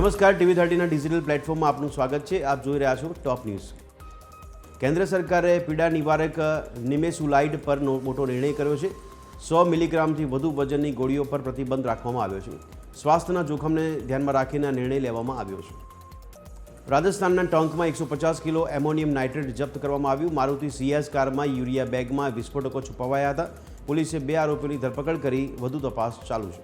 નમસ્કાર, TV 30ના digital પ્લેટફોર્મમાં આપનું સ્વાગત છે. આપ જોઈ રહ્યા છો ટોપ ન્યૂઝ. કેન્દ્ર સરકારે પીડા નિવારક નિમેસુલાઇડ પર મોટો નિર્ણય કર્યો છે. 100 મિલીગ્રામથી વધુ વજનની ગોળીઓ પર પ્રતિબંધ રાખવામાં આવ્યો છે. સ્વાસ્થ્યના જોખમને ધ્યાનમાં રાખીને આ નિર્ણય લેવામાં આવ્યો છે. રાજસ્થાનના ટોંકમાં 150 કિલો એમોનિયમ નાઇટ્રેટ જપ્ત કરવામાં આવ્યું. મારુતિ સિયાઝ કારમાં યુરિયા બેગમાં વિસ્ફોટકો છુપાવાયા હતા. પોલીસે 2 આરોપીઓની ધરપકડ કરી વધુ તપાસ ચાલુ છે.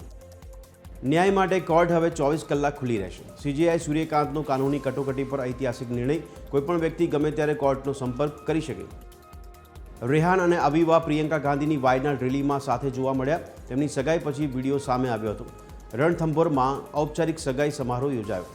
ન્યાય માટે કોર્ટ હવે 24 કલાક ખુલ્લી રહેશે. સીજેઆઈ સૂર્યકાંતનો કાનૂની કટોકટી પર ઐતિહાસિક નિર્ણય. કોઈપણ વ્યક્તિ ગમે ત્યારે કોર્ટનો સંપર્ક કરી શકે. રેહાન અને અબીબા પ્રિયંકા ગાંધીની વાયનાડ રેલીમાં સાથે જોવા મળ્યા. તેમની સગાઈ પછી વિડીયો સામે આવ્યો હતો. રણથંભોરમાં ઔપચારિક સગાઈ સમારોહ યોજાયો.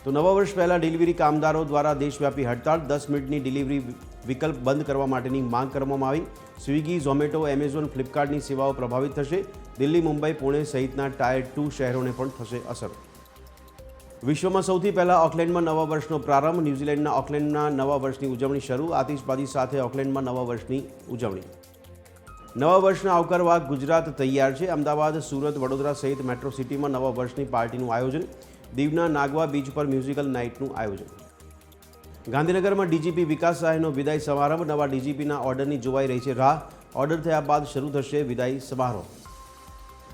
તો નવા વર્ષ પહેલાં ડિલિવરી કામદારો દ્વારા દેશવ્યાપી હડતાળ. 10 મિનિટની ડિલિવરી વિકલ્પ બંધ કરવા માટેની માંગ કરવામાં આવી. સ્વિગી, ઝોમેટો, એમેઝોન, ફ્લિપકાર્ટની સેવાઓ પ્રભાવિત થશે. દિલ્હી, મુંબઈ, પુણે સહિતના ટાયર 2 શહેરોને પણ થશે અસર. વિશ્વમાં સૌથી પહેલાં ઓકલેન્ડમાં નવા વર્ષનો પ્રારંભ. ન્યૂઝીલેન્ડના ઓકલેન્ડના નવા વર્ષની ઉજવણી શરૂ. આતિશબાજી સાથે ઓકલેન્ડમાં નવા વર્ષની ઉજવણી. નવા વર્ષને આવકારવા ગુજરાત તૈયાર છે. અમદાવાદ, સુરત, વડોદરા સહિત મેટ્રો સિટીમાં નવા વર્ષની પાર્ટીનું આયોજન. દીવના નાગવા બીચ પર મ્યુઝિકલ નાઇટનું આયોજન. ગાંધીનગરમાં ડીજીપી વિકાસ સહાયનો વિદાય સમારંભ. નવા ડીજીપીના ઓર્ડરની જોવાઈ રહી છે રાહ. ઓર્ડર થયા બાદ શરૂ થશે વિદાય સમારોહ.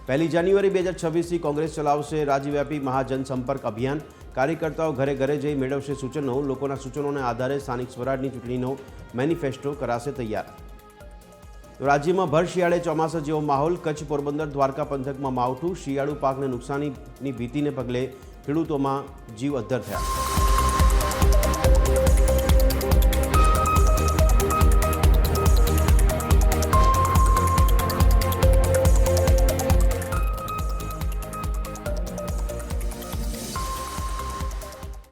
1 જાન્યુઆરી 2026થી કોંગ્રેસ ચલાવશે રાજ્યવ્યાપી મહાજનસંપર્ક અભિયાન. કાર્યકર્તાઓ ઘરે ઘરે જઈ મેળવશે સૂચનો. લોકોના સૂચનોના આધારે સ્થાનિક સ્વરાજની ચૂંટણીનો મેનિફેસ્ટો કરાશે તૈયાર. તો રાજ્યમાં ભર શિયાળે ચોમાસા જેવો માહોલ. કચ્છ, પોરબંદર, દ્વારકા પંથકમાં માવઠું. શિયાળુ પાકને નુકસાનીની ભીતિને પગલે ખેડૂતોમાં જીવ અદ્ધર થયા.